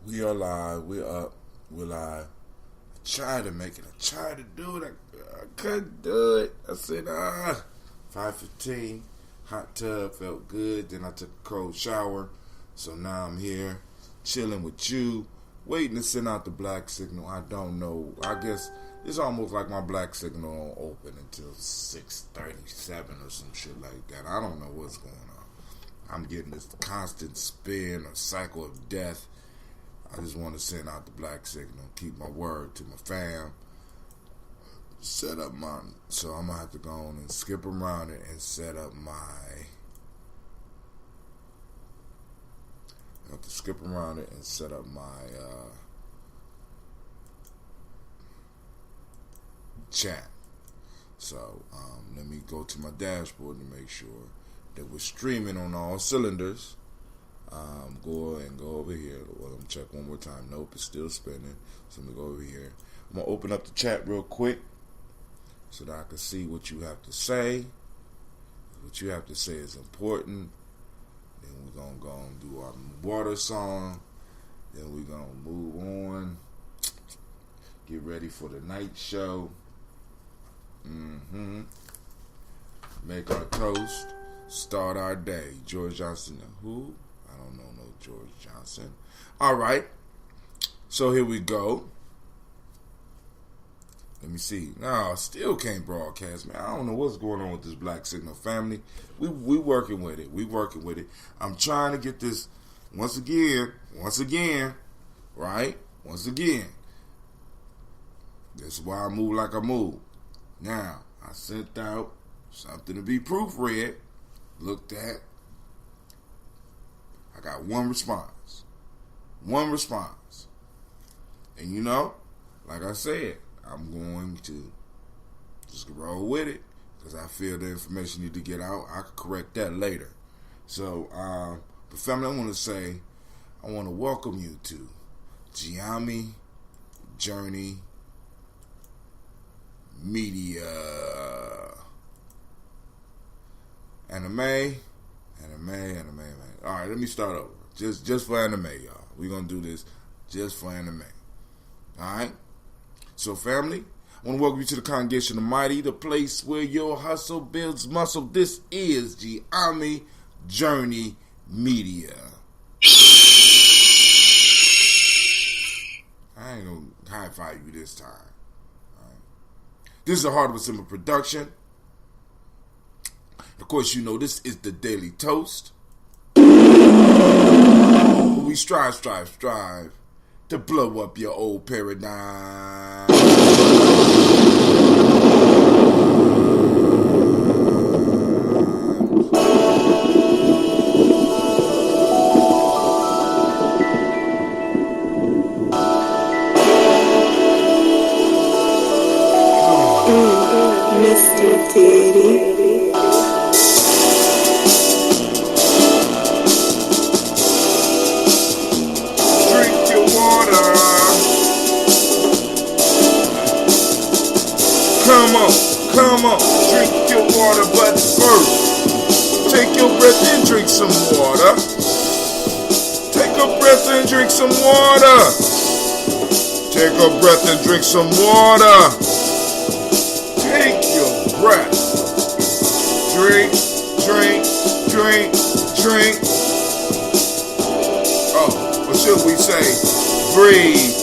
We are live. We're up. We're live. I tried to make it. I tried to do it. I couldn't do it. I said, 5:15. Hot tub. Felt good. Then I took a cold shower. So now I'm here, chilling with you, waiting to send out the black signal. I don't know. I guess it's almost like my black signal don't open until 6:37 or some shit like that. I don't know what's going on. I'm getting this constant spin or cycle of death. I just want to send out the black signal, keep my word to my fam, set up mine. So I'm going to have to go on and skip around it and set up my... I have to skip around it and set up my chat. So let me go to my dashboard to make sure that we're streaming on all cylinders. Go over here. Well, let me check one more time. Nope, it's still spinning. So let me go over here. I'm going to open up the chat real quick so that I can see what you have to say. What you have to say is important. Then we're going to go and do our water song. Then we're going to move on. Get ready for the night show. Make our toast. Start our day. George Johnson. Who? I don't know no George Johnson. All right. So here we go. Let me see. No, still can't broadcast, man. I don't know what's going on with this Black Signal family. We working with it. We working with it. I'm trying to get this once again, right? Once again. This is why I move like I move. Now, I sent out something to be proofread, looked at. I got one response. And you know, like I said, I'm going to just roll with it because I feel the information need to get out. I can correct that later. So, but family, I want to welcome you to Gye-Nyame Journey Media. Anime. All right, let me start over. Just for anime, y'all. We're going to do this just for anime. All right? So, family, I want to welcome you to the Congregation of Mighty, the place where your hustle builds muscle. This is Gye-Nyame Journey Media. I ain't going to high-five you this time. All right? This is a Heart of a Simple production. Of course, you know this is the Daily Toast. We strive to blow up your old paradigm. Mr. Diddy. Come on, drink your water, but first, take your breath and drink some water. Take a breath and drink some water. Take a breath and drink some water. Take your breath. Drink. Oh, or should we say, breathe,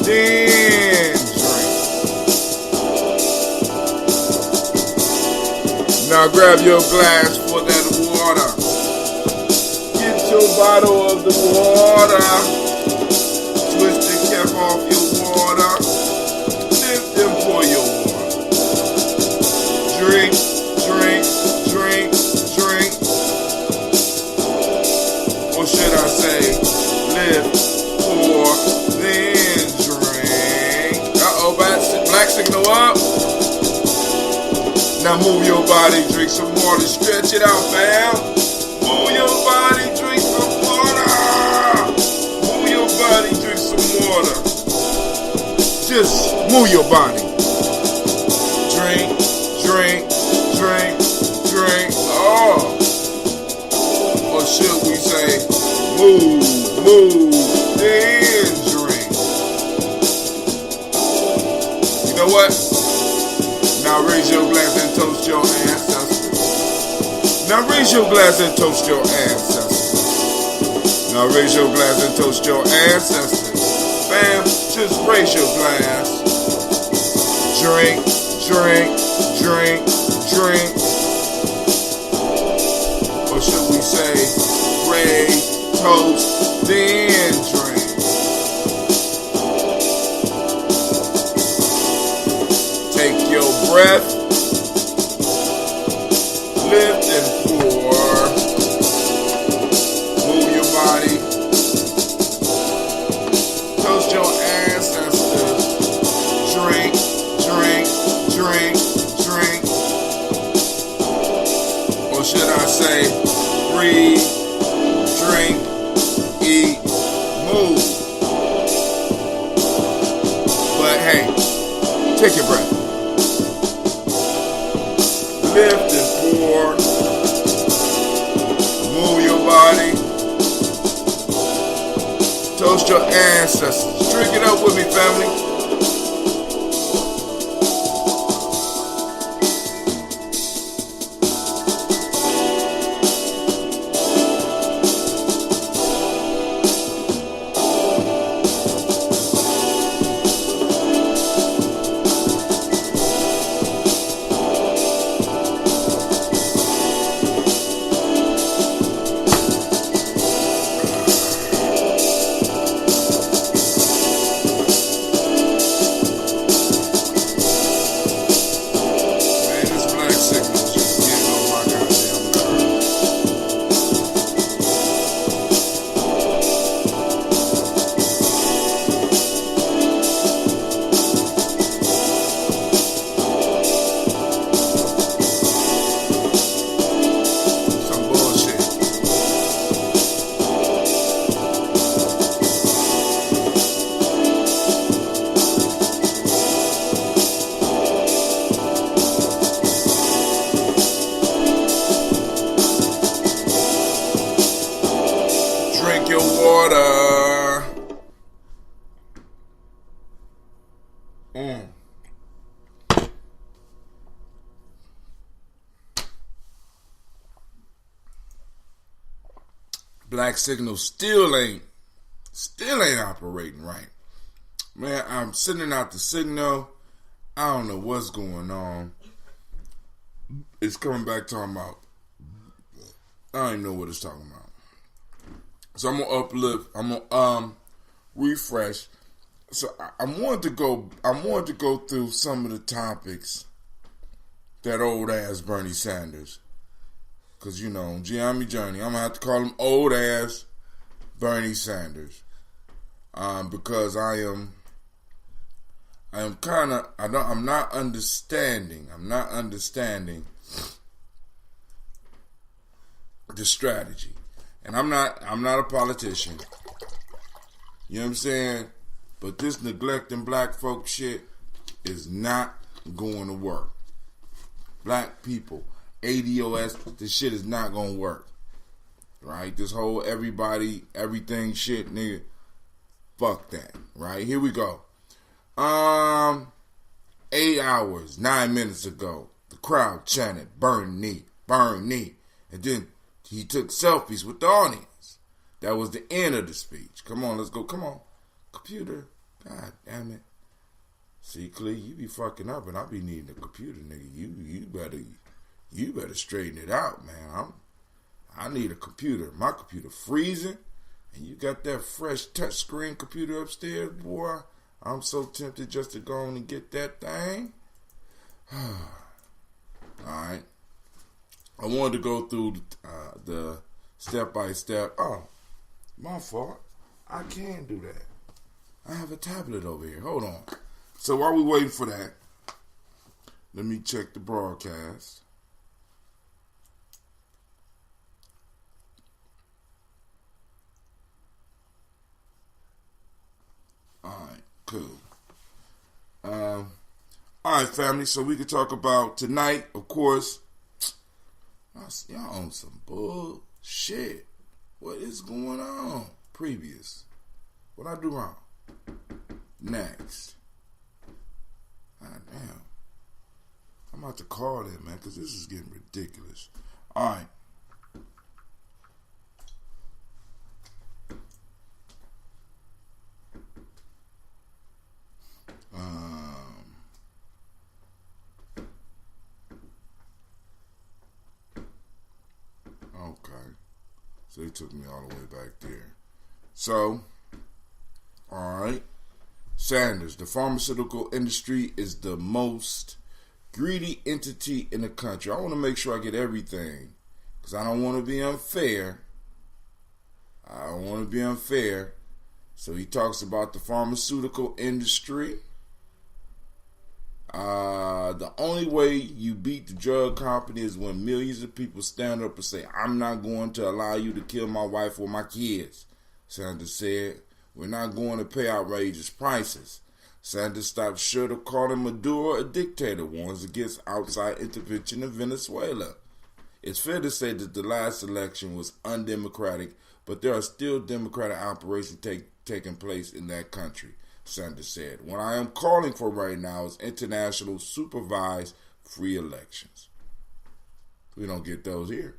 then drink. Now grab your glass for that water. Get your bottle of the water. Twist the cap off your water. Lift and pour your water. Drink. Or should I say, lift, pour, then drink. Uh-oh, black signal up. Now move your body, drink some water, stretch it out, fam. Move your body, drink some water. Move your body, drink some water. Just move your body. Drink. Oh. Or should we say, move move, then drink. You know what? Now raise your glass and toast your ancestors. Now raise your glass and toast your ancestors. Now raise your glass and toast your ancestors. Fam, just raise your glass. Drink, drink, drink, drink. Or should we say, raise, toast, then drink. Take your breath, lift and pour. Move your body. Toast your ancestors. Drink, drink, drink, drink. Or should I say, breathe, drink, eat, move. But hey, take your breath. Lift and pour. Move your body. Toast your ancestors. Drink it up with me, family. Black signal still ain't operating right. Man, I'm sending out the signal. I don't know what's going on. It's coming back talking about, I don't even know what it's talking about. So I'm gonna uplift. I'm gonna refresh. So I wanted to go through some of the topics that old ass Bernie Sanders, because you know Gye-Nyame journey. I'm gonna have to call him old ass Bernie Sanders, because I'm not understanding the strategy. And I'm not a politician. You know what I'm saying? But this neglecting black folk shit is not going to work. Black people, ADOS, this shit is not going to work. Right? This whole everybody, everything shit, nigga. Fuck that. Right? Here we go. 8 hours, 9 minutes ago, the crowd chanted, "Burn knee, burn knee." And then he took selfies with the audience. That was the end of the speech. Come on, let's go. Come on. Computer. God damn it. See, Clee, you be fucking up and I be needing a computer, nigga. You better straighten it out, man. I need a computer. My computer freezing. And you got that fresh touchscreen computer upstairs, boy. I'm so tempted just to go on and get that thing. Alright. I wanted to go through the step-by-step. Oh, my fault. I can do that. I have a tablet over here. Hold on. So while we waiting for that, let me check the broadcast. Alright, cool. Alright, family, so we can talk about tonight, of course. Y'all on some bullshit. What is going on? previous. What I do wrong? Next. God damn. I'm about to call it, man, because this is getting ridiculous. All right. Okay. So he took me all the way back there. So, all right. Sanders, the pharmaceutical industry is the most greedy entity in the country. I want to make sure I get everything because I don't want to be unfair. So he talks about the pharmaceutical industry. The only way you beat the drug company is when millions of people stand up and say, I'm not going to allow you to kill my wife or my kids. Sanders said, we're not going to pay outrageous prices. Sanders stopped short of calling Maduro a dictator, warns against outside intervention in Venezuela. It's fair to say that the last election was undemocratic, but there are still democratic operations taking place in that country, Sanders said. What I am calling for right now is international supervised free elections. We don't get those here.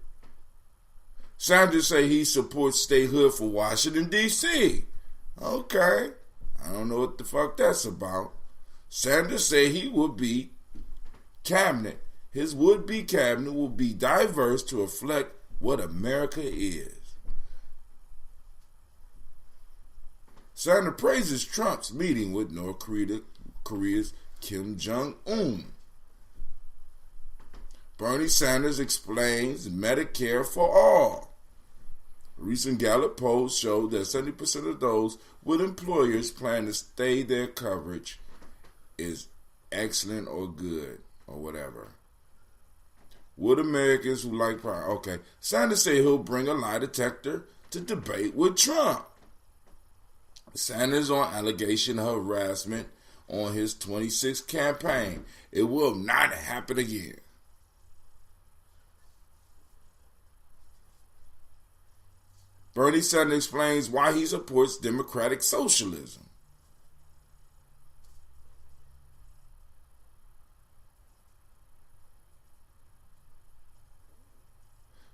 Sanders say he supports statehood for Washington, D.C. Okay. I don't know what the fuck that's about. Sanders said he would be cabinet. His would-be cabinet will be diverse to reflect what America is. Sanders praises Trump's meeting with North Korea's Kim Jong-un. Bernie Sanders explains Medicare for all. A recent Gallup poll showed that 70% of those with employers plan to stay their coverage is excellent or good or whatever. Would Americans who like power? Okay. Sanders said he'll bring a lie detector to debate with Trump. Sanders on allegation of harassment on his 26th campaign. It will not happen again. Bernie Sanders explains why he supports democratic socialism.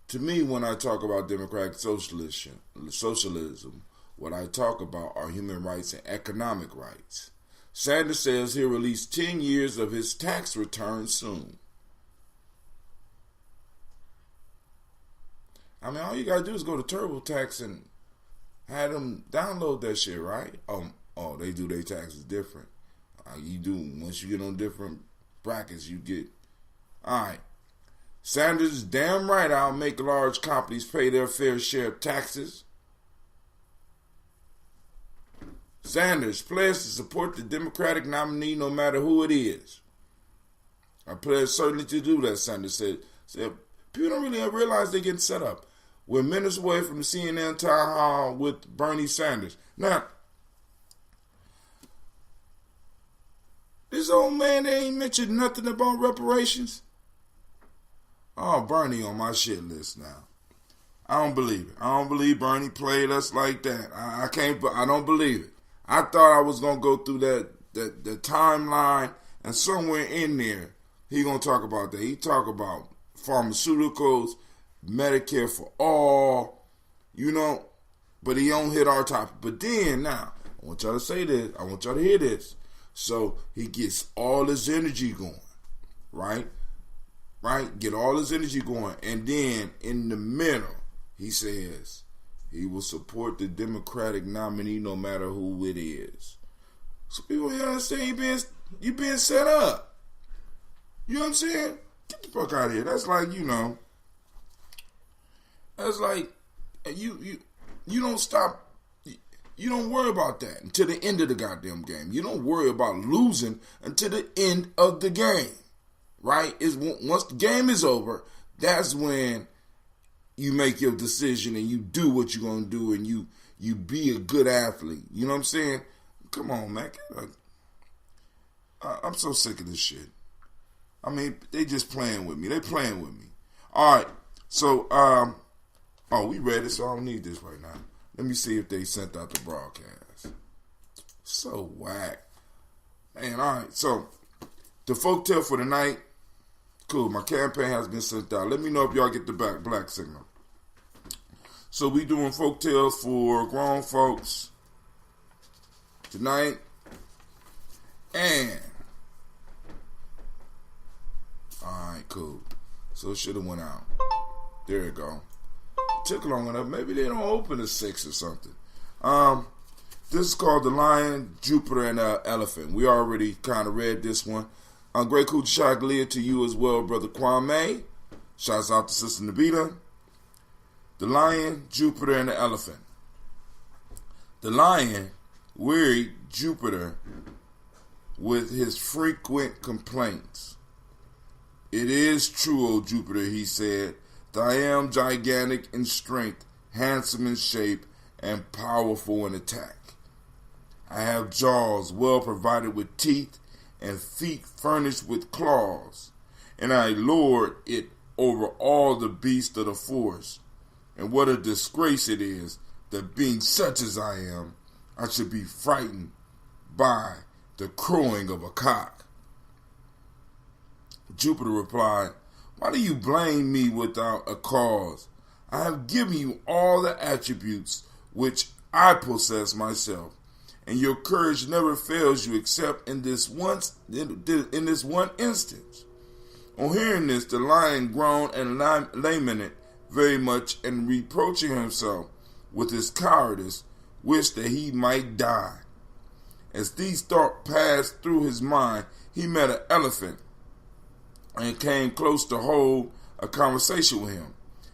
To me, when I talk about democratic socialism, what I talk about are human rights and economic rights. Sanders says he'll release 10 years of his tax return soon. I mean, all you gotta do is go to TurboTax and have them download that shit, right? Oh, they do their taxes different. You do, once you get on different brackets, you get. All right. Sanders is damn right I'll make large companies pay their fair share of taxes. Sanders pledged to support the Democratic nominee no matter who it is. I pledge certainly to do that, Sanders said. People don't really realize they're getting set up. We're minutes away from the CNN town hall with Bernie Sanders. Now, this old man, they ain't mentioned nothing about reparations. Oh, Bernie on my shit list now. I don't believe it. I don't believe Bernie played us like that. I don't believe it. I thought I was going to go through the timeline, and somewhere in there, he going to talk about that. He talk about pharmaceuticals, Medicare for all, but he don't hit our topic. But then, now, I want y'all to say this. I want y'all to hear this. So, he gets all his energy going, right? Right? Get all his energy going. And then, in the middle, he says he will support the Democratic nominee no matter who it is. So, people, you understand, you being set up. You know what I'm saying? Get the fuck out of here. That's like, that's like, you don't stop, you don't worry about that until the end of the goddamn game. You don't worry about losing until the end of the game, right? Once the game is over, that's when you make your decision and you do what you're going to do and you be a good athlete. You know what I'm saying? Come on, man. I'm so sick of this shit. I mean, they just playing with me. They playing with me. All right. So, we ready, so I don't need this right now. Let me see if they sent out the broadcast. So whack. Man, all right. So, the folktale for the night. Cool. My campaign has been sent out. Let me know if y'all get the black signal. So, we doing folktales for grown folks tonight. And, all right, cool. So, it should have went out. There you go. Took long enough. Maybe they don't open at 6 or something. This is called The Lion, Jupiter, and the Elephant. We already kind of read this one. Great Kujichagulia to you as well, Brother Kwame. Shouts out to Sister Nabita. The Lion, Jupiter, and the Elephant. The lion wearied Jupiter with his frequent complaints. It is true, O Jupiter, he said, that I am gigantic in strength, handsome in shape, and powerful in attack. I have jaws well provided with teeth and feet furnished with claws, and I lord it over all the beasts of the forest. And what a disgrace it is that being such as I am, I should be frightened by the crowing of a cock. Jupiter replied, why do you blame me without a cause? I have given you all the attributes which I possess myself, and your courage never fails you except in this one instance. On hearing this, the lion groaned and lamented very much, and reproaching himself with his cowardice, wished that he might die. As these thoughts passed through his mind, he met an elephant and came close to hold a conversation with him.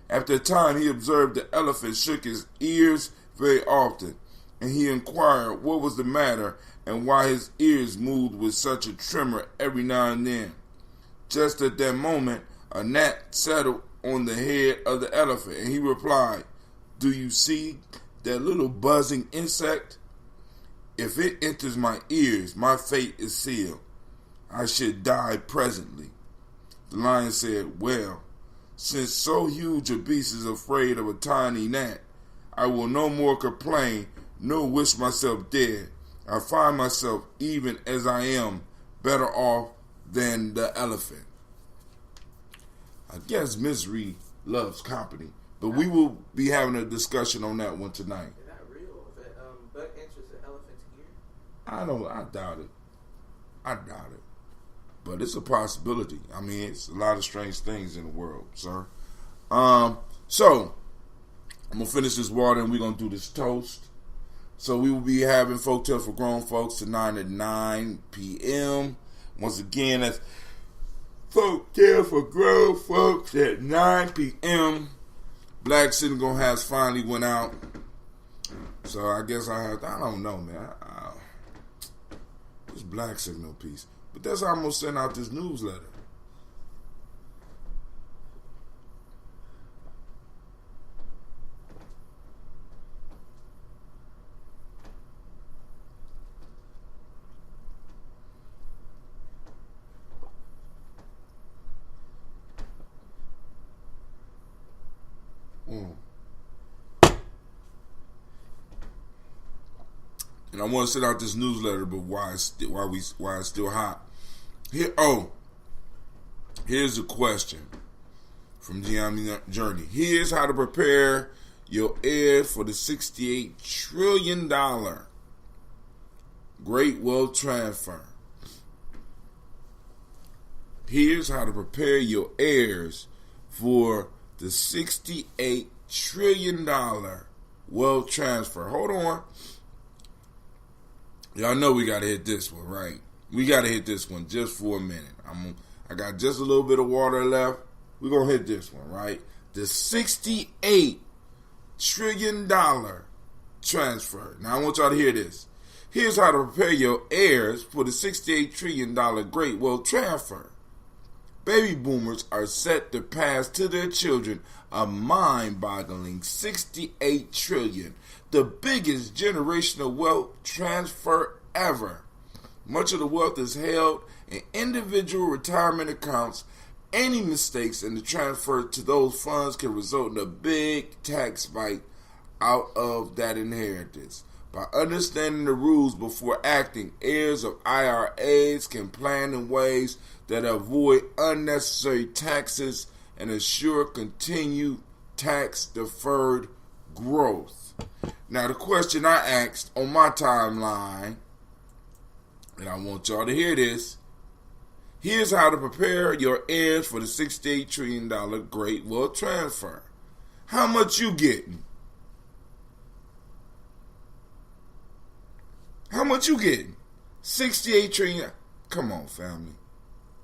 After a time, he observed the elephant shook his ears very often, and he inquired what was the matter and why his ears moved with such a tremor every now and then. Just at that moment, a gnat settled on the head of the elephant, and he replied, do you see that little buzzing insect? If it enters my ears, my fate is sealed. I should die presently. The lion said, well, since so huge a beast is afraid of a tiny gnat, I will no more complain nor wish myself dead. I find myself, even as I am, better off than the elephant. I guess misery loves company, but we will be having a discussion on that one tonight. Is that real? Is that butt enters the elephant's ear? I doubt it. But it's a possibility. I mean, it's a lot of strange things in the world, sir. So, I'm going to finish this water and we're going to do this toast. So, we will be having Folktales for Grown Folks tonight at 9 p.m. Once again, that's Folktales for Grown Folks at 9 p.m. Black Signal has finally went out. So, I guess I don't know, man. This Black Signal piece. But that's how I'm going to send out this newsletter. And I want to send out this newsletter, but why it's still hot. Here's a question from Gye-Nyame Journey. Here's how to prepare your heirs for the $68 trillion Great Wealth Transfer. Here's how to prepare your heirs for the $68 trillion wealth transfer. Hold on. Y'all know we got to hit this one, right? We got to hit this one just for a minute. I got just a little bit of water left. We're going to hit this one, right? The $68 trillion transfer. Now, I want y'all to hear this. Here's how to prepare your heirs for the $68 trillion Great Wealth Transfer. Baby boomers are set to pass to their children a mind-boggling $68 trillion, the biggest generational wealth transfer ever. Much of the wealth is held in individual retirement accounts. Any mistakes in the transfer to those funds can result in a big tax bite out of that inheritance. By understanding the rules before acting, heirs of IRAs can plan in ways that avoid unnecessary taxes and ensure continued tax-deferred growth. Now, the question I asked on my timeline, and I want y'all to hear this, here's how to prepare your heirs for the $68 trillion Great Wealth Transfer. How much you getting? How much you getting? 68 trillion. Come on, family.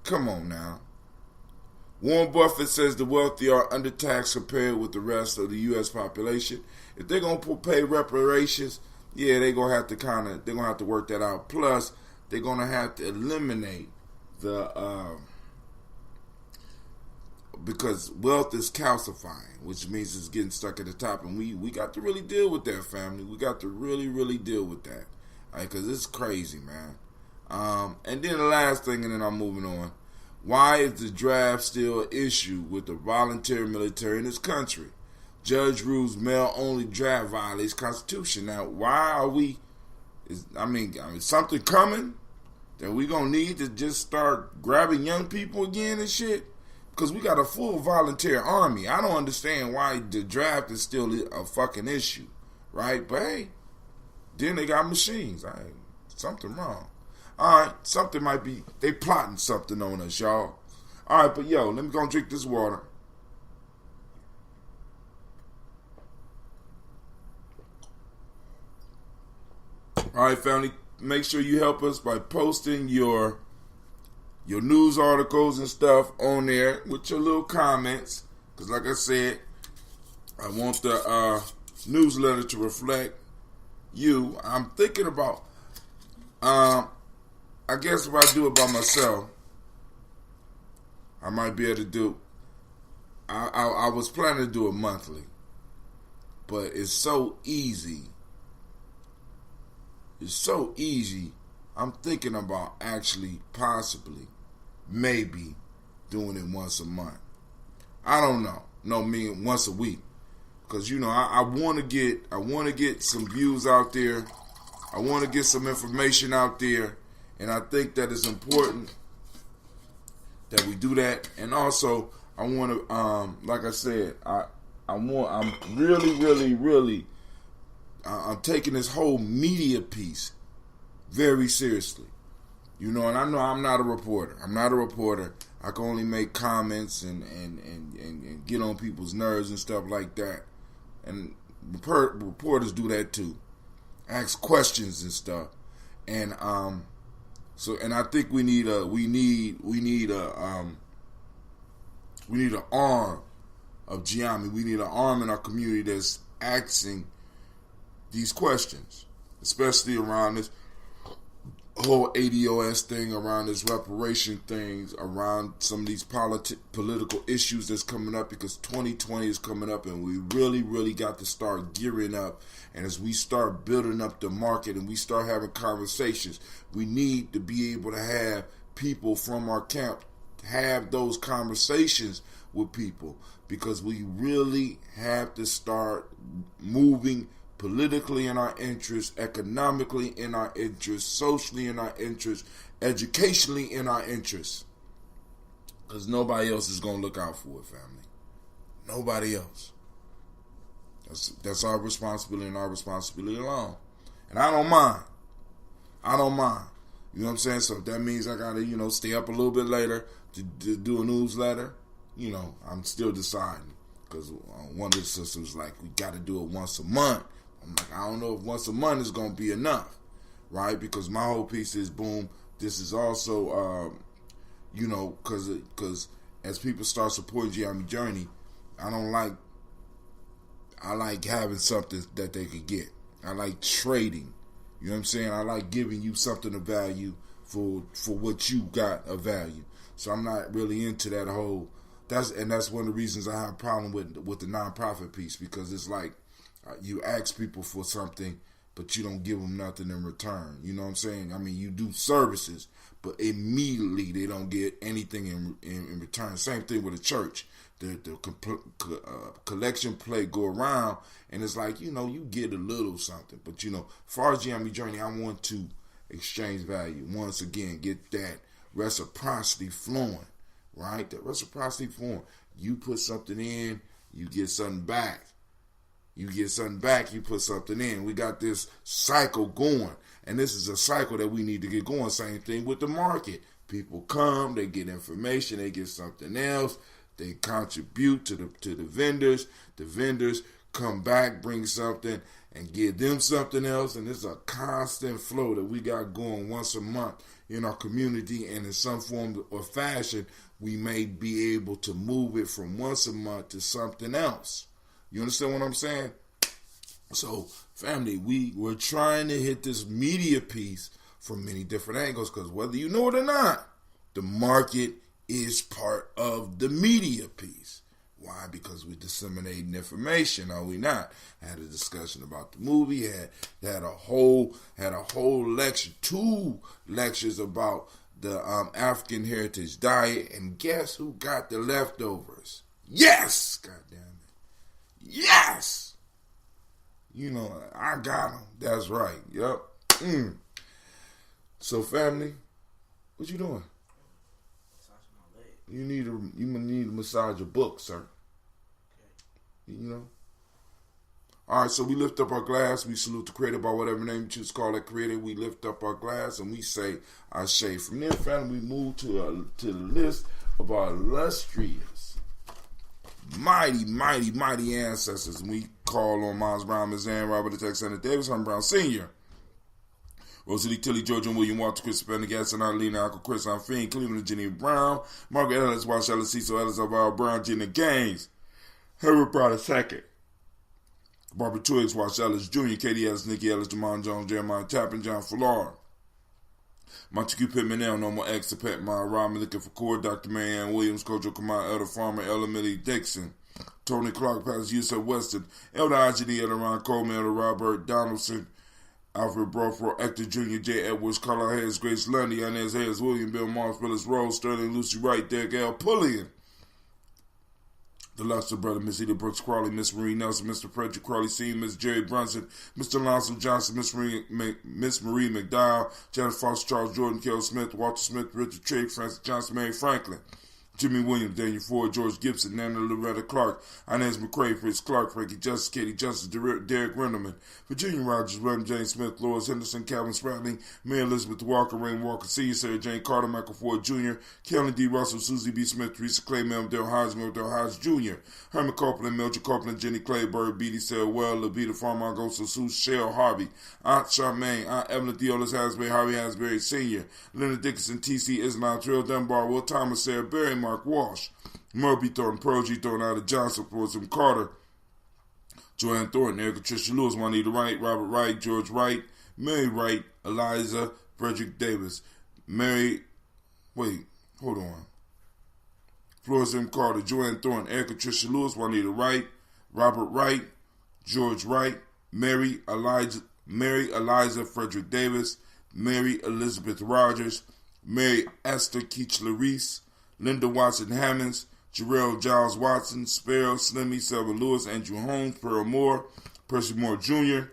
Come on now. Warren Buffett says the wealthy are undertaxed compared with the rest of the U.S. population. If they're gonna pay reparations, yeah, they're gonna have to work that out. Plus, they're gonna have to eliminate the because wealth is calcifying, which means it's getting stuck at the top, and we got to really deal with that, family. We got to really deal with that. Because it's crazy, man. And then the last thing, and then I'm moving on. Why is the draft still an issue with the voluntary military in this country? Judge rules male-only draft violates Constitution. Now, why are we... Is something coming that we gonna need to just start grabbing young people again and shit? Because we got a full volunteer army. I don't understand why the draft is still a fucking issue, right? But hey... Then they got machines. Something wrong. Alright, something might be, they plotting something on us, y'all. Alright, but yo, let me go and drink this water. Alright, family, make sure you help us by posting your news articles and stuff on there with your little comments. Because like I said, I want the newsletter to reflect you. I'm thinking about I guess if I do it by myself, I might be able to do I was planning to do it monthly, but it's so easy. I'm thinking about actually possibly maybe doing it once a month. I don't know. No, mean once a week. Because, I want to get some views out there. I want to get some information out there. And I think that it's important that we do that. And also, I want to, like I said, I'm really, I'm taking this whole media piece very seriously. And I know I'm not a reporter. I can only make comments and get on people's nerves and stuff like that. And reporters do that too, ask questions and stuff, and and I think we need an arm of Gye-Nyame. We need an arm in our community that's asking these questions, especially around this whole ADOS thing, around this reparation things, around some of these political issues that's coming up, because 2020 is coming up and we really got to start gearing up. And as we start building up the market and we start having conversations, we need to be able to have people from our camp have those conversations with people, because we really have to start moving politically in our interest, economically in our interest, socially in our interest, educationally in our interest. Because nobody else is going to look out for it, family. Nobody else. That's our responsibility and our responsibility alone. And I don't mind. You know what I'm saying? So if that means I got to, stay up a little bit later to do a newsletter, I'm still deciding. Because one of the systems like, we got to do it once a month. I'm like, I don't know if once a month is going to be enough, right? Because my whole piece is, boom, this is also, because as people start supporting Gye-Nyame Journey, I like having something that they could get. I like trading. You know what I'm saying? I like giving you something of value for what you got of value. So I'm not really into that whole, that's one of the reasons I have a problem with the nonprofit piece, because it's like, you ask people for something, but you don't give them nothing in return. You know what I'm saying? I mean, you do services, but immediately they don't get anything in return. Same thing with a church. collection plate go around, and it's like, you get a little something. But, as far as Gye-Nyame journey, I want to exchange value. Once again, get that reciprocity flowing, right? That reciprocity flowing. You put something in, you get something back. You get something back, you put something in. We got this cycle going. And this is a cycle that we need to get going. Same thing with the market. People come, they get information, they get something else. They contribute to the vendors. The vendors come back, bring something, and give them something else. And it's a constant flow that we got going once a month in our community. And in some form or fashion, we may be able to move it from once a month to something else. You understand what I'm saying? So, family, we're trying to hit this media piece from many different angles, because whether you know it or not, the market is part of the media piece. Why? Because we're disseminating information, are we not? Had a discussion about the movie, had a whole lecture, 2 lectures about the African heritage diet, and guess who got the leftovers? Yes! Goddamn it. Yes! I got them. That's right. Yep. So, family, what you doing? You need to massage your book, sir. Okay. All right, so we lift up our glass. We salute the creator by whatever name you choose to call that creator. We lift up our glass and we say, Ashe. From there, family, we move to the list of our illustrious, mighty, mighty, mighty ancestors. And we call on Miles Brown, Mizan, Robert Alexander Davis, Hunt Brown Sr., Rosalie Tilly, George and William Walter, Chris Pendergast, and Arlene, Uncle Chris, Aunt Fiend, Cleveland, Jenny Brown, Margaret Ellis, Wash Ellis, Cecil Ellis, Alvaro Brown, Jenny Gaines, Harry Brown II, Barbara Twiggs, Wash Ellis Jr., Katie Ellis, Nikki Ellis, Jamon Jones, Jeremiah Tappan, John Fuller, Montague Pittman, L, No More X, the Pet, My Robin, Looking for Cord, Dr. Marianne Williams, Kojo Kamal, Elder Farmer, Ella Millie Dixon, Tony Clark, Pastor Yusuf Weston, Elder Ajani, Elder Ron Coleman, Elder Robert Donaldson, Alfred Brofro, Hector Jr., J. Edwards, Carla Hayes, Grace Lundy, Inez Hayes, William Bill Morris, Willis Rose, Sterling, Lucy Wright, Derek L. Pullian, the Luster Brother, Miss Edith Brooks Crawley, Miss Marie Nelson, Mr. Frederick Crawley Sr., Miss Jerry Brunson, Mr. Lonzo Johnson, Miss Marie McDowell, Janet Foster, Charles Jordan, Kel Smith, Walter Smith, Richard Trigg, Francis Johnson, Mary Franklin, Jimmy Williams, Daniel Ford, George Gibson, Nana Loretta Clark, Inez McCrae, Fritz Clark, Frankie Justice, Katie Justice, Derek Renderman, Virginia Rogers, William James Smith, Lois Henderson, Calvin Spratling, Mary Elizabeth Walker, Rain Walker Sr., Sarah Jane Carter, Michael Ford Jr., Kelly D. Russell, Susie B. Smith, Teresa Clay, Dale Hodge, Dale Hodge Jr., Herman Copeland, Mildred Copeland, Jenny Clay, Bird, Beatty, Sarah Well, Levita Farmer, Gosa, Sue, Shell Harvey, Aunt Charmaine, Aunt Evelyn Theolis Hasbury, Harvey Hasbury Sr., Leonard Dickinson, T.C. Islam, Trill Dunbar, Will Thomas, Sarah Berry, Mark Walsh, Murphy Thornton, Progy Thornton, Out of Johnson, Fortune Carter, Joanne Thornton, Erica Tricia Lewis, Juanita Wright, Robert Wright, George Wright, Mary Wright, Eliza, Frederick Davis, Florence M. Carter, Joanne Thornton, Erica Tricia Lewis, Juanita Wright, Robert Wright, George Wright, Mary Eliza Frederick Davis, Mary Elizabeth Rogers, Mary Esther Keachler Reese, Linda Watson Hammonds, Jarrell Giles Watson, Sparrow, Slimmy, Selva Lewis, Andrew Holmes, Pearl Moore, Percy Moore Jr.,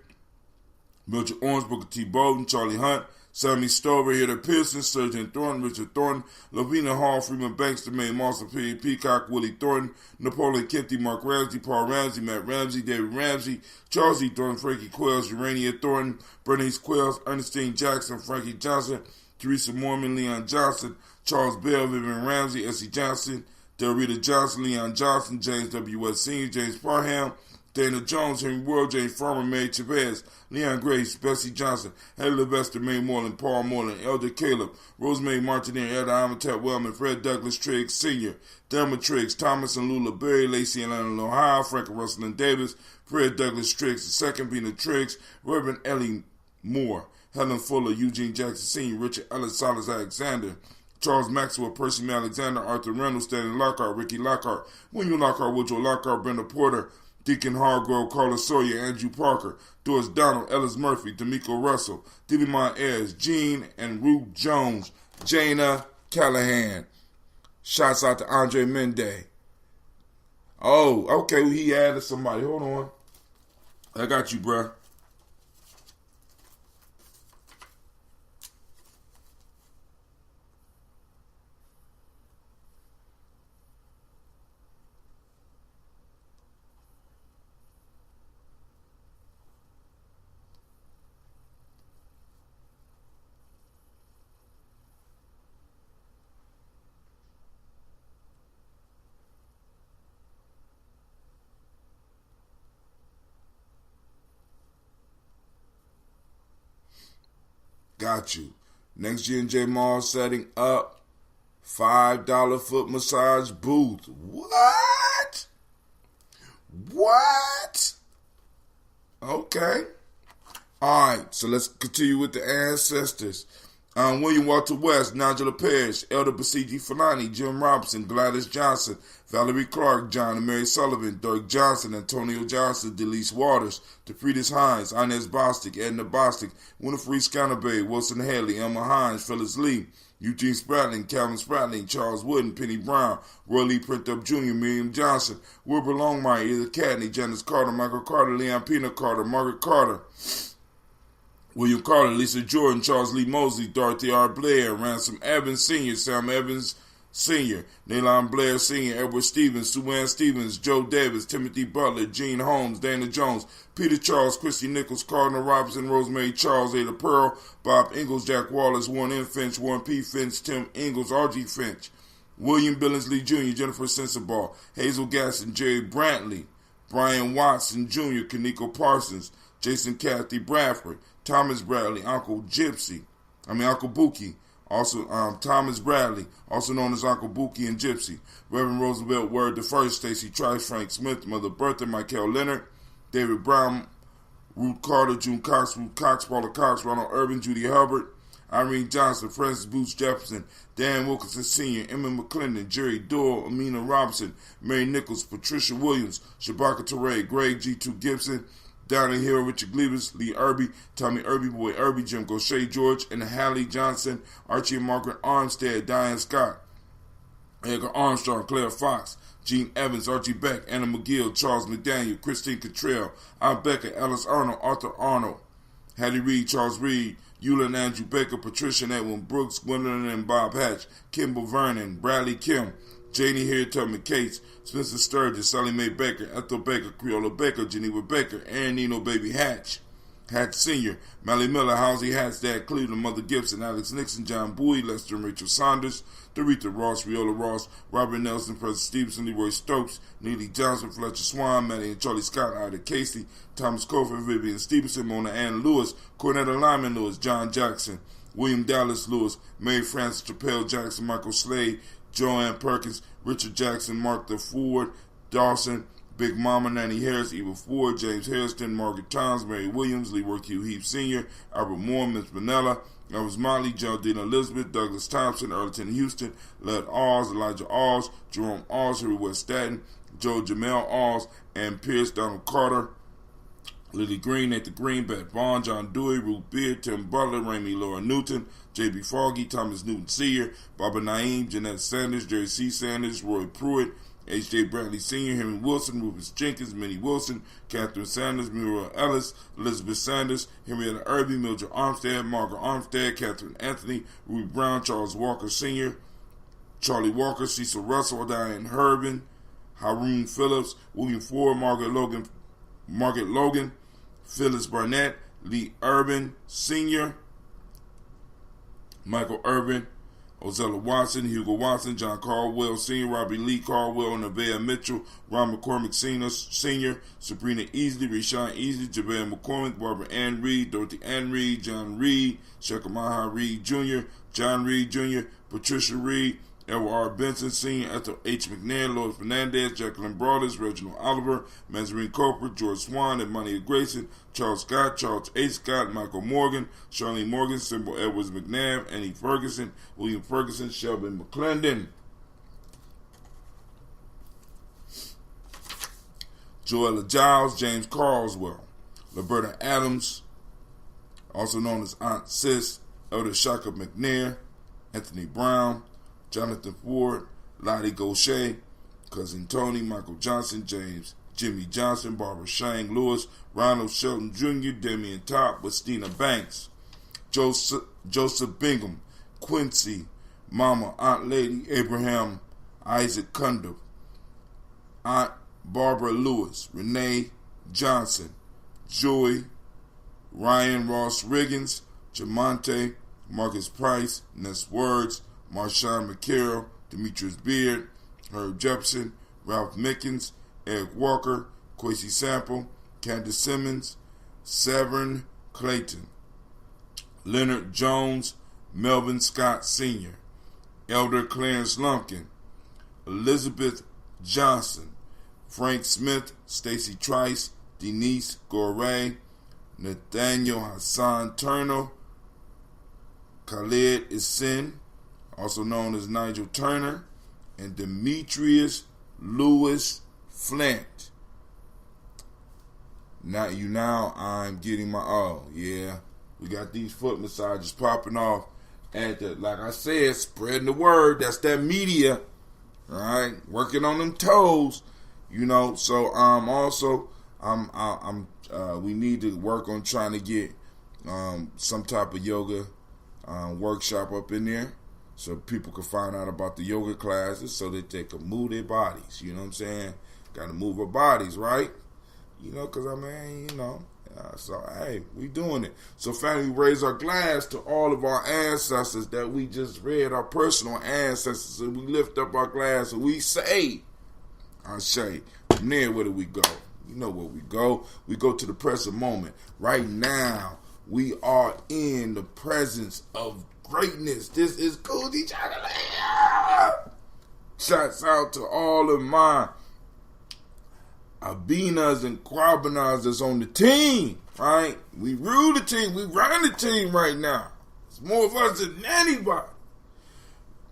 Mildred Orange, Booker T. Bolden, Charlie Hunt, Sammy Stover, Heather Pearson, Surgeon Thornton, Richard Thornton, Lavina Hall, Freeman Banks, May Marshall, Peacock, Willie Thornton, Napoleon Kempty, Mark Ramsey, Paul Ramsey, Matt Ramsey, David Ramsey, Charles E. Thornton, Frankie Quells, Urania Thornton, Bernice Quells, Ernestine Jackson, Frankie Johnson, Teresa Mormon, Leon Johnson, Charles Bell, Vivian Ramsey, Essie Johnson, Delrita Johnson, Leon Johnson, James W. S. Sr., James Parham, Dana Jones, Henry World, James Farmer, Mary Chavez, Leon Grace, Bessie Johnson, Heather Levester, May Moreland, Paul Moreland, Elder Caleb, Rosemary Martineau, Elder Amatat Wellman, Fred Douglas Triggs Sr., Delma Triggs, Thomas and Lula Berry, Lacey and Leonard Ohio, Frank and Russell and Davis, Fred Douglas Triggs II, Vina Triggs, Reverend Ellie Moore, Helen Fuller, Eugene Jackson Sr., Richard Ellis, Silas Alexander, Charles Maxwell, Percy May Alexander, Arthur Reynolds, Stanley Lockhart, Ricky Lockhart, William Lockhart, Woodrow Lockhart, Brenda Porter, Deacon Hargrove, Carla Sawyer, Andrew Parker, Doris Donald, Ellis Murphy, D'Amico Russell, Divimon Ayers, Jean and Ruth Jones, Jana Callahan. Shouts out to Andre Mende, Oh, okay. He added somebody. Hold on. I got you, bruh. Got you. Next G&J Mall setting up. $5 foot massage booth. What? What? Okay. All right, so let's continue with the ancestors. William Walter West, Nigella Parrish, Elder Basiji Falani, Jim Robinson, Gladys Johnson, Valerie Clark, John and Mary Sullivan, Dirk Johnson, Antonio Johnson, Delise Waters, DeFriedis Hines, Inez Bostic, Edna Bostic, Winifred Scanabay, Wilson Haley, Emma Hines, Phyllis Lee, Eugene Spratling, Calvin Spratling, Charles Wooden, Penny Brown, Roy Lee Printup Jr., Miriam Johnson, Wilbur Longmire, Edith Cadney, Janice Carter, Michael Carter, Leon Pina Carter, Margaret Carter, William Carter, Lisa Jordan, Charles Lee Mosley, Dorothy R. Blair, Ransom Evans Sr., Sam Evans Sr., Nalon Blair Sr., Edward Stevens, Sue Ann Stevens, Joe Davis, Timothy Butler, Gene Holmes, Dana Jones, Peter Charles, Christy Nichols, Cardinal Robinson, Rosemary Charles, Ada Pearl, Bob Ingalls, Jack Wallace, Warren N. Finch, Warren P. Finch, Tim Ingalls, R.G. Finch, William Billingsley Jr., Jennifer Sensabaugh, Hazel Gasson, Jerry Brantley, Brian Watson Jr., Kaneko Parsons, Jason Cathy Bradford, Thomas Bradley, Uncle Buki, also Thomas Bradley, also known as Uncle Buki and Gypsy, Reverend Roosevelt Word the First, Stacey Trice, Frank Smith, Mother Bertha, Michael Leonard, David Brown, Ruth Carter, June Cox, Ruth Cox, Paula Cox, Ronald Urban, Judy Hubbard, Irene Johnson, Francis Booth Jefferson, Dan Wilkinson Sr., Emma McClendon, Jerry Doyle, Amina Robinson, Mary Nichols, Patricia Williams, Shabaka Teray, Greg G2 Gibson, Donnie Hill, Richard Gleavis, Lee Irby, Tommy Irby, Boy Irby, Jim Gaucher George, and Hallie Johnson, Archie and Margaret Armstead, Diane Scott, Edgar Armstrong, Claire Fox, Gene Evans, Archie Beck, Anna McGill, Charles McDaniel, Christine Cottrell, Al Becker, Alice Arnold, Arthur Arnold, Hattie Reed, Charles Reed, Eula and Andrew Baker, Patricia and Edwin Brooks, Gwendolyn and Bob Hatch, Kimball Vernon, Bradley Kim, Janie Harriet Tubman Cates, Spencer Sturgis, Sally Mae Baker, Ethel Baker, Creola Baker, Geneva Baker, Aaron Nino Baby Hatch, Hatch Sr., Mally Miller, Housie Hatch, Dad Cleveland, Mother Gibson, Alex Nixon, John Bowie, Lester and Rachel Saunders, Dorita Ross, Riola Ross, Robert Nelson, President Stevenson, Leroy Stokes, Neely Johnson, Fletcher Swan, Maddie and Charlie Scott, Ida Casey, Thomas Cofer, Vivian Stevenson, Mona Ann Lewis, Cornetta Lyman Lewis, John Jackson, William Dallas Lewis, Mary Frances Chappelle Jackson, Michael Slade, Joanne Perkins, Richard Jackson, Martha Ford, Dawson, Big Mama, Nanny Harris, Eva Ford, James Harrison, Margaret Times, Mary Williams, Leroy Q. Heath Sr., Albert Moore, Miss Vanilla, Elvis Motley, Geraldine Elizabeth, Douglas Thompson, Earlton Houston, Led Oz, Elijah Oz, Jerome Oz, Harry West Staten, Joe Jamel Oz, and Pierce Donald Carter, Lily Green, Nathan Green, Beth Vaughn, John Dewey, Ruth Beard, Tim Butler, Ramey Laura Newton, J.B. Foggy, Thomas Newton Sr., Barbara Naeem, Jeanette Sanders, Jerry C. Sanders, Roy Pruitt, H.J. Bradley Sr., Henry Wilson, Rufus Jenkins, Minnie Wilson, Catherine Sanders, Muriel Ellis, Elizabeth Sanders, Henrietta Irby, Mildred Armstead, Margaret Armstead, Catherine Anthony, Ruth Brown, Charles Walker Sr., Charlie Walker, Cecil Russell, Diane Herbin, Haroon Phillips, William Ford, Margaret Logan, Phyllis Barnett, Lee Urban Sr., Michael Urban, Ozella Watson, Hugo Watson, John Caldwell Sr., Robbie Lee Caldwell, Nevaeh Mitchell, Ron McCormick Sr., Sabrina Easley, Rashawn Easley, Javale McCormick, Barbara Ann Reed, Dorothy Ann Reed, John Reed, Shekamaha Reed Jr., John Reed Jr., Patricia Reed, Edward R. Benson Sr., Ethel H. McNair, Lois Fernandez, Jacqueline Broadus, Reginald Oliver, Mazarine Cooper, George Swan, Emmanuel Grayson, Charles Scott, Charles H. Scott, Michael Morgan, Charlene Morgan, Sybil Edwards McNabb, Annie Ferguson, William Ferguson, Shelby McClendon, Joella Giles, James Carswell, Roberta Adams, also known as Aunt Sis, Elder Shaka McNair, Anthony Brown, Jonathan Ford, Lottie Gaucher, Cousin Tony, Michael Johnson, James, Jimmy Johnson, Barbara Shang, Lewis, Ronald Shelton Jr., Damian Top, Westina Banks, Joseph Bingham, Quincy, Mama, Aunt Lady, Abraham, Isaac Kunder, Aunt Barbara Lewis, Renee Johnson, Joy, Ryan Ross Riggins, Jamonte, Marcus Price, Ness Words, Marshawn McCarroll, Demetrius Beard, Herb Jepson, Ralph Mickens, Eric Walker, Quincy Sample, Candace Simmons, Severn Clayton, Leonard Jones, Melvin Scott Sr., Elder Clarence Lumpkin, Elizabeth Johnson, Frank Smith, Stacy Trice, Denise Gorey, Nathaniel Hassan Turner, Khalid Isin, also known as Nigel Turner, and Demetrius Lewis Flint. Now I'm getting my, we got these foot massages popping off at the, like I said, spreading the word. That's that media, all right, working on them toes, So we need to work on trying to get some type of yoga workshop up in there, so people can find out about the yoga classes, so that they can move their bodies. You know what I'm saying? Got to move our bodies, right? Because so hey, we doing it. So family, we raise our glass to all of our ancestors that we just read, our personal ancestors, and we lift up our glass and we say, I say, from there, where do we go? You know where we go. We go to the present moment. Right now, we are in the presence of greatness. This is Kujichagulia. Shouts out to all of my Abinas and Kwabanas that's on the team, right? We rule the team. We run the team right now. It's more of us than anybody.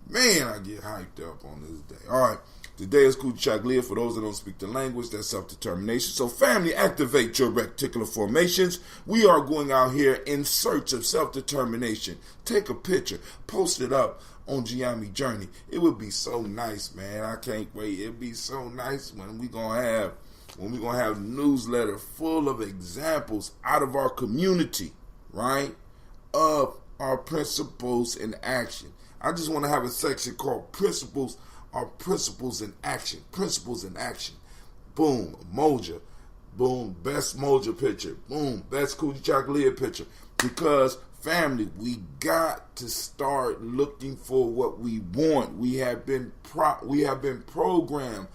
Man, I get hyped up on this day. All right. Today is Kujichagulia. For those that don't speak the language, that's self-determination. So family, activate your reticular formations. We are going out here in search of self-determination. Take a picture, post it up on Gye-Nyame Journey. It would be so nice, man. I can't wait. It'd be so nice when we're gonna have a newsletter full of examples out of our community, right? Of our principles in action. I just want to have a section called Principles. Our principles in action. Principles in action. Boom. Moja. Boom. Best Moja picture. Boom. Best Kujichagulia picture. Because, family, we got to start looking for what we want. We have been programmed,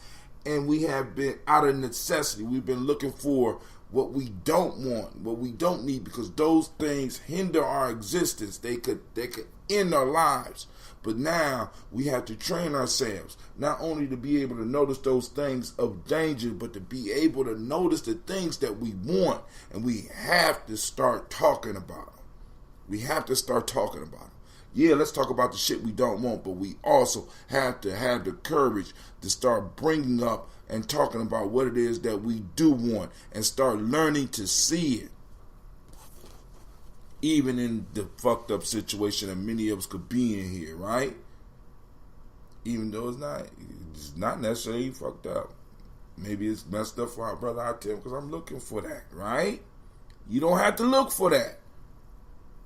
and we have been out of necessity. We've been looking for what we don't want, what we don't need, because those things hinder our existence. They could end our lives. But now we have to train ourselves not only to be able to notice those things of danger, but to be able to notice the things that we want. And we have to start talking about them. We have to start talking about them. Yeah, let's talk about the shit we don't want, but we also have to have the courage to start bringing up and talking about what it is that we do want and start learning to see it. Even in the fucked up situation that many of us could be in here, right? Even though it's not necessarily fucked up. Maybe it's messed up for our brother out there because I'm looking for that, right? You don't have to look for that.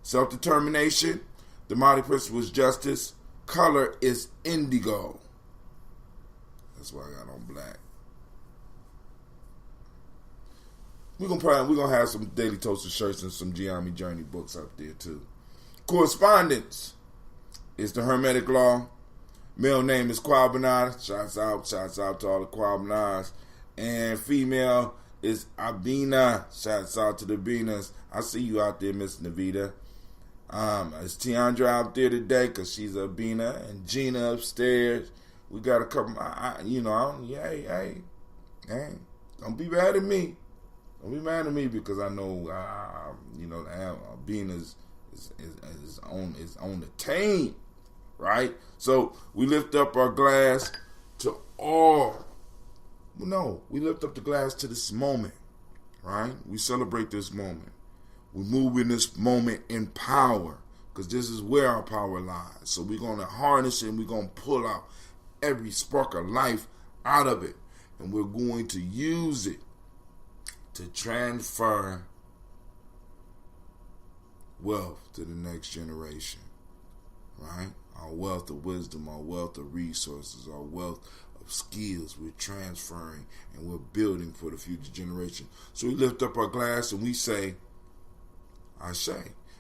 Self-determination. The mighty principle is justice. Color is indigo. That's why I got on black. We're gonna have some Daily Toaster shirts and some Gye-Nyame Journey books up there too. Correspondence is the Hermetic Law. Male name is Kwabanad. Shouts out to all the Kwabanahs. And female is Abina. Shouts out to the Abinas. I see you out there, Miss Navita. Is Tiandra out there today? Cause she's a Abina, and Gina upstairs. We got a couple. Hey, don't be mad at me. Don't be mad at me because I know, being is on the team, right? So we lift up our glass to all. No, we lift up the glass to this moment, right? We celebrate this moment. We move in this moment in power because this is where our power lies. So we're going to harness it and we're going to pull out every spark of life out of it. And we're going to use it to transfer wealth to the next generation, right? Our wealth of wisdom, our wealth of resources, our wealth of skills we're transferring and we're building for the future generation. So we lift up our glass and we say, Ashe.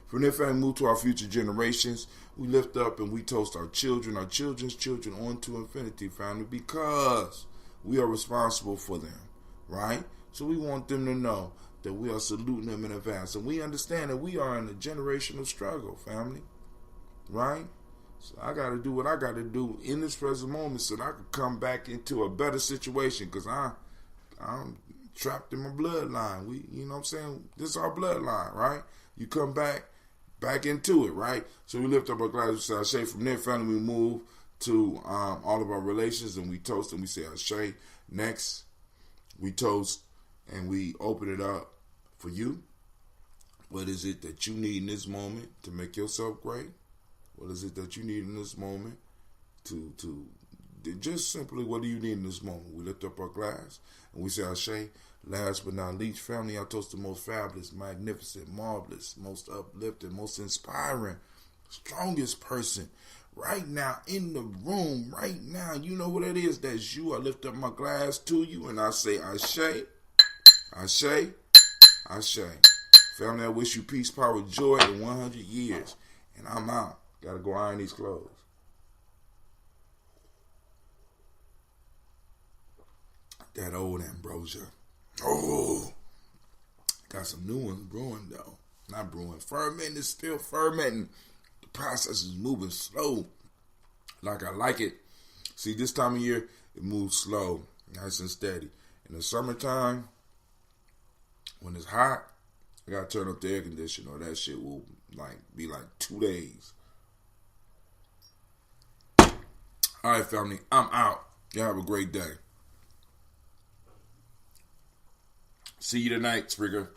From there, family, move to our future generations. We lift up and we toast our children, our children's children on to infinity, family, because we are responsible for them, right? So we want them to know that we are saluting them in advance. And we understand that we are in a generational struggle, family, right? So I got to do what I got to do in this present moment so that I can come back into a better situation, because I'm trapped in my bloodline. You know what I'm saying? This is our bloodline, right? You come back into it, right? So we lift up our glass, we say Ashe. From there, family, we move to all of our relations, and we toast and we say Ashe. Next, we toast and we open it up for you. What is it that you need in this moment to make yourself great? What is it that you need in this moment to just simply, what do you need in this moment? We lift up our glass and we say Ashe. Last but not least, family, I toast the most fabulous, magnificent, marvelous, most uplifting, most inspiring, strongest person right now in the room, right now. You know what it is? That's you. I lift up my glass to you and I say Ashe, Ashe, Ashe. Family, I wish you peace, power, joy in 100 years. And I'm out. Gotta go iron these clothes. That old ambrosia. Oh, got some new ones brewing though. Not brewing. Fermenting is still fermenting. The process is moving slow. Like I like it. See, this time of year, it moves slow. Nice and steady. In the summertime, when it's hot, I gotta turn up the air conditioner or that shit will be like 2 days. Alright, family, I'm out. Y'all have a great day. See you tonight, Sprigger.